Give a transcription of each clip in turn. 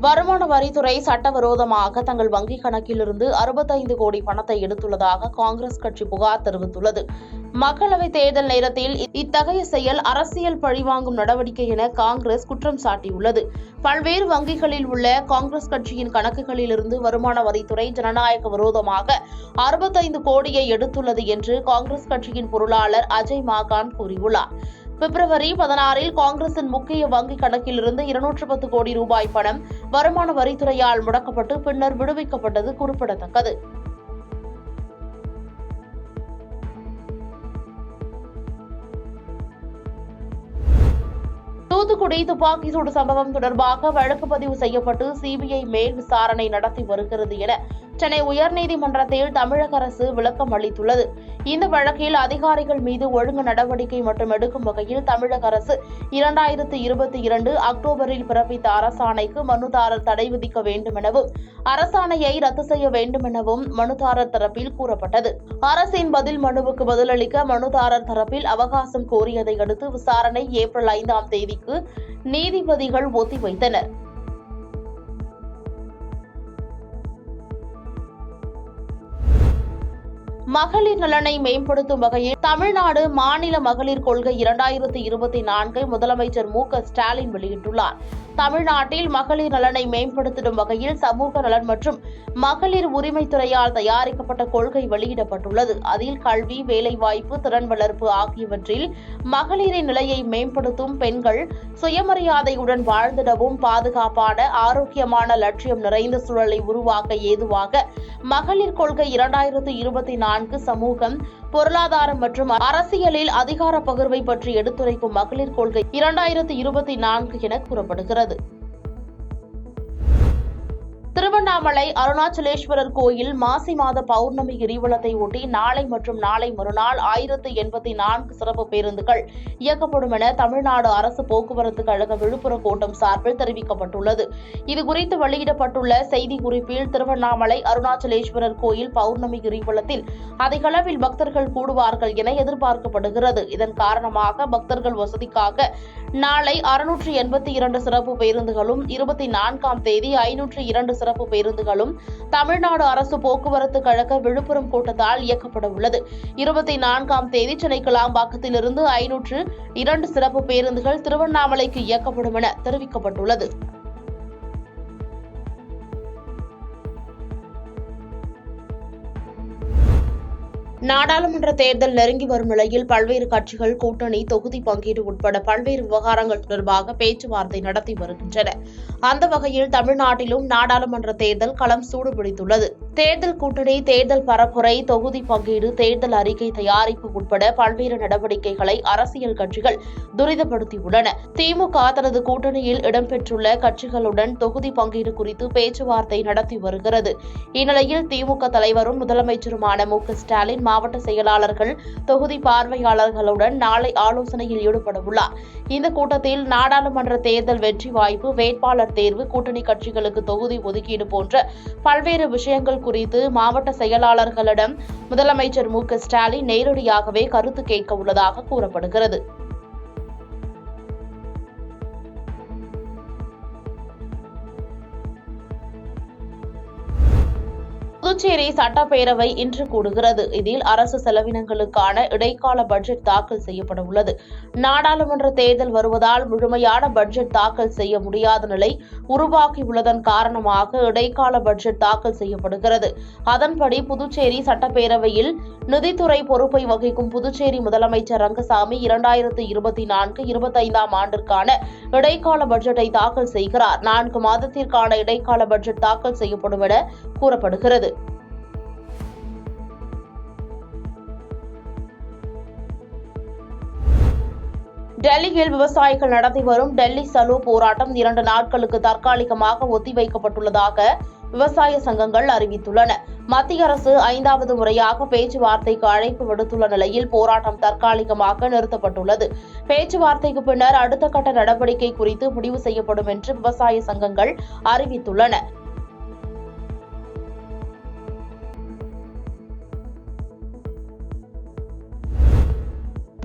வருமான வரித்துறை சட்டவிரோதமாக தங்கள் வங்கிக் கணக்கிலிருந்து 65 கோடி பணத்தை எடுத்துள்ளதாக காங்கிரஸ் கட்சி புகார் தெரிவித்துள்ளது. மக்களவைத் தேர்தல் நேரத்தில் இத்தகைய செயல் அரசியல் பழிவாங்கும் நடவடிக்கை என காங்கிரஸ் குற்றம் சாட்டியுள்ளது. பல்வேறு வங்கிகளில் உள்ள காங்கிரஸ் கட்சியின் கணக்குகளிலிருந்து வருமான வரித்துறை ஜனநாயக விரோதமாக 65 கோடியை எடுத்துள்ளது என்று காங்கிரஸ் கட்சியின் பொருளாளர் அஜய் மாகான் கூறியுள்ளார். பிப்ரவரி 16 காங்கிரசின் முக்கிய வங்கிக் கணக்கிலிருந்து 210 கோடி ரூபாய் பணம் வருமான வரித்துறையால் முடக்கப்பட்டு பின்னர் விடுவிக்கப்பட்டது குறிப்பிடத்தக்கது. தூத்துக்குடி துப்பாக்கி சூடு சம்பவம் தொடர்பாக வழக்கு பதிவு செய்யப்பட்டு சிபிஐ மேல் விசாரணை நடத்தி வருகிறது என சென்னை உயர்நீதிமன்றத்தில் தமிழக அரசு விளக்கம் அளித்துள்ளது. இந்த வழக்கில் அதிகாரிகள் மீது ஒழுங்கு நடவடிக்கை மட்டும் எடுக்கும் வகையில் தமிழக அரசு 2022 அக்டோபரில் பிறப்பித்த அரசாணைக்கு மனுதாரர் தடை விதிக்க வேண்டும் எனவும் அரசாணையை ரத்து செய்ய வேண்டும் எனவும் மனுதாரர் தரப்பில் கூறப்பட்டது. அரசின் பதில் மனுவுக்கு பதிலளிக்க மனுதாரர் தரப்பில் அவகாசம் கோரியதை அடுத்து விசாரணை ஏப்ரல் 5ஆம் தேதிக்கு நீதிபதிகள் ஒத்திவைத்தனர். மகளிர் நலனை மேம்படுத்தும் வகையில் தமிழ்நாடு மாநில மகளிர் கொள்கை 2024 முதலமைச்சர் மு.க.ஸ்டாலின் வெளியிட்டுள்ளார். தமிழ்நாட்டில் மகளிர் நலனை மேம்படுத்திடும் வகையில் சமூக நலன் மற்றும் மகளிர் உரிமைத்துறையால் தயாரிக்கப்பட்ட கொள்கை வெளியிடப்பட்டுள்ளது. அதில் கல்வி, வேலைவாய்ப்பு, திறன் வளர்ப்பு ஆகியவற்றில் மகளிரின் நிலையை மேம்படுத்தும், பெண்கள் சுயமரியாதையுடன் வாழ்ந்திடவும் பாதுகாப்பான, ஆரோக்கியமான, லட்சியம் நிறைந்த சூழலை உருவாக்க ஏதுவாக மகளிர் கொள்கை 2024 சமூகம், பொருளாதாரம் மற்றும் அரசியலில் அதிகார பகிர்வை பற்றி எடுத்துரைக்கும் மகளிர் கொள்கை 2024 என கூறப்படுகிறது. திருவண்ணாமலை அருணாச்சலேஸ்வரர் கோயில் மாசி மாத பௌர்ணமி கிரிவலத்தை ஒட்டி நாளை மற்றும் நாளை மறுநாள் 1084 சிறப்பு பேருந்துகள் இயக்கப்படும் என தமிழ்நாடு அரசு போக்குவரத்து கழக விழுப்புரம் கோட்டம் சார்பில் தெரிவிக்கப்பட்டுள்ளது. இதுகுறித்து வெளியிடப்பட்டுள்ள செய்திக்குறிப்பில் திருவண்ணாமலை அருணாச்சலேஸ்வரர் கோயில் பௌர்ணமி கிரிவலத்தில் அதிகளவில் பக்தர்கள் கூடுவார்கள் என எதிர்பார்க்கப்படுகிறது. இதன் காரணமாக பக்தர்கள் வசதிக்காக நாளை 682 சிறப்பு பேருந்துகளும் 24ஆம் தேதி 502 சிறப்பு பேருந்துகளும் தமிழ்நாடு அரசு போக்குவரத்து கழக விழுப்புரம் கோட்டத்தால் இயக்கப்பட உள்ளது. 24ஆம் தேதி சென்னை கிளாம்பாக்கத்திலிருந்து 502 சிறப்பு பேருந்துகள் திருவண்ணாமலைக்கு இயக்கப்படும் என தெரிவிக்கப்பட்டுள்ளது. நாடாளுமன்ற தேர்தல் நெருங்கி வரும் நிலையில் பல்வேறு கட்சிகள் கூட்டணி, தொகுதி பங்கீடு உட்பட பல்வேறு விவகாரங்கள் தொடர்பாக பேச்சுவார்த்தை நடத்தி வருகின்றன. அந்த வகையில் தமிழ்நாட்டிலும் நாடாளுமன்ற தேர்தல் களம் சூடுபிடித்துள்ளது. தேர்தல் கூட்டணி, தேர்தல் பரப்புரை, தொகுதி பங்கீடு, தேர்தல் அறிக்கை தயாரிப்பு உட்பட பல்வேறு நடவடிக்கைகளை அரசியல் கட்சிகள் துரிதப்படுத்தியுள்ளன. திமுக தனது கூட்டணியில் இடம்பெற்றுள்ள கட்சிகளுடன் தொகுதி பங்கீடு குறித்து பேச்சுவார்த்தை நடத்தி வருகிறது. இந்நிலையில் திமுக தலைவரும் முதலமைச்சருமான மு.க.ஸ்டாலின் மாவட்ட செயலாளர்கள், தொகுதி பார்வையாளர்களுடன் நாளை ஆலோசனையில் ஈடுபட உள்ளார். இந்த கூட்டத்தில் நாடாளுமன்ற தேர்தல் வெற்றி வாய்ப்பு, வேட்பாளர் தேர்வு, கூட்டணி கட்சிகளுக்கு தொகுதி ஒதுக்கீடு போன்ற பல்வேறு விஷயங்கள் குறித்து மாவட்ட செயலாளர்களிடம் முதலமைச்சர் மு.க.ஸ்டாலின் நேரடியாகவே கருத்து கேட்க உள்ளதாக கூறப்படுகிறது. புதுச்சேரி சட்டப்பேரவை இன்று கூடுகிறது. இதில் அரசு செலவினங்களுக்கான இடைக்கால பட்ஜெட் தாக்கல் செய்யப்பட உள்ளது. நாடாளுமன்ற தேர்தல் வருவதால் முழுமையான பட்ஜெட் தாக்கல் செய்ய முடியாத நிலை உருவாகியுள்ளதன் காரணமாக இடைக்கால பட்ஜெட் தாக்கல் செய்யப்படுகிறது. அதன்படி புதுச்சேரி சட்டப்பேரவையில் நிதித்துறை பொறுப்பை வகிக்கும் புதுச்சேரி முதலமைச்சர் ரங்கசாமி 2024-25ஆம் ஆண்டிற்கான இடைக்கால பட்ஜெட்டை தாக்கல் செய்கிறார். 4 மாதத்திற்கான இடைக்கால பட்ஜெட் தாக்கல் செய்யப்படும் என கூறப்படுகிறது. டெல்லியில் விவசாயிகள் நடத்தி வரும் டெல்லி சலோ போராட்டம் 2 நாட்களுக்கு தற்காலிகமாக ஒத்திவைக்கப்பட்டுள்ளதாக விவசாய சங்கங்கள் அறிவித்துள்ளன. மத்திய அரசு 5வது முறையாக பேச்சுவார்த்தைக்கு அழைப்பு விடுத்துள்ள நிலையில் போராட்டம் தற்காலிகமாக நிறுத்தப்பட்டுள்ளது. பேச்சுவார்த்தைக்கு பின்னர் அடுத்த கட்ட நடவடிக்கை குறித்து முடிவு செய்யப்படும் என்று விவசாய சங்கங்கள் அறிவித்துள்ளன.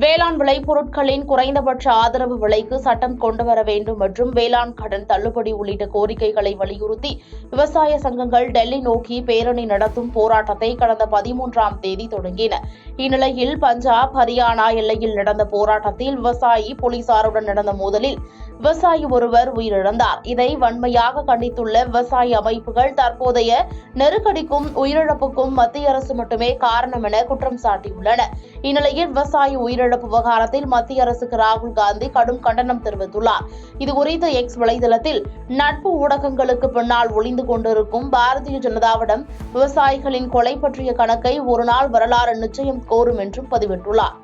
வேளாண் விளைபொருட்களின் குறைந்தபட்ச ஆதரவு விலைக்கு சட்டம் கொண்டுவர வேண்டும் மற்றும் வேளாண் கடன் தள்ளுபடி உள்ளிட்ட கோரிக்கைகளை வலியுறுத்தி விவசாய சங்கங்கள் டெல்லி நோக்கி பேரணி நடத்தும் போராட்டத்தை கடந்த 13ஆம் தேதி தொடங்கின. இந்நிலையில் பஞ்சாப், ஹரியானா எல்லையில் நடந்த போராட்டத்தில் விவசாயி போலீசாருடன் நடந்த மோதலில் விவசாயி ஒருவர் உயிரிழந்தார். இதை வன்மையாக கண்டித்துள்ள விவசாய அமைப்புகள் தற்போதைய நெருக்கடிக்கும் உயிரிழப்புக்கும் மத்திய அரசு மட்டுமே காரணம் என குற்றம் சாட்டியுள்ளன. இந்நிலையில் விவசாயி உயிரிழப்பு விவகாரத்தில் மத்திய அரசுக்கு ராகுல் காந்தி கடும் கண்டனம் தெரிவித்துள்ளார். இதுகுறித்து எக்ஸ் வலைதளத்தில் நட்பு ஊடகங்களுக்கு பின்னால் ஒளிந்து கொண்டிருக்கும் பாரதிய ஜனதாவிடம் விவசாயிகளின் கொலை பற்றிய கணக்கை ஒருநாள் வரலாறு நிச்சயம் கோரும் என்றும் பதிவிட்டுள்ளார்.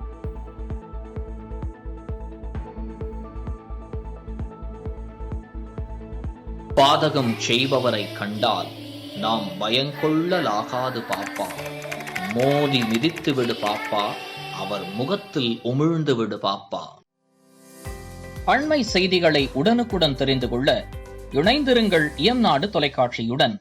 பாதகம் செய்பவரை கண்டால் நாம் பயங்கொள்ளலாகாது பாப்பா, மோதி மிதித்து விடு பாப்பா, அவர் முகத்தில் உமிழ்ந்து விடு பாப்பா. அண்மை செய்திகளை உடனுக்குடன் தெரிந்து கொள்ள இணைந்திருங்கள் இயம்நாடு தொலைக்காட்சியுடன்.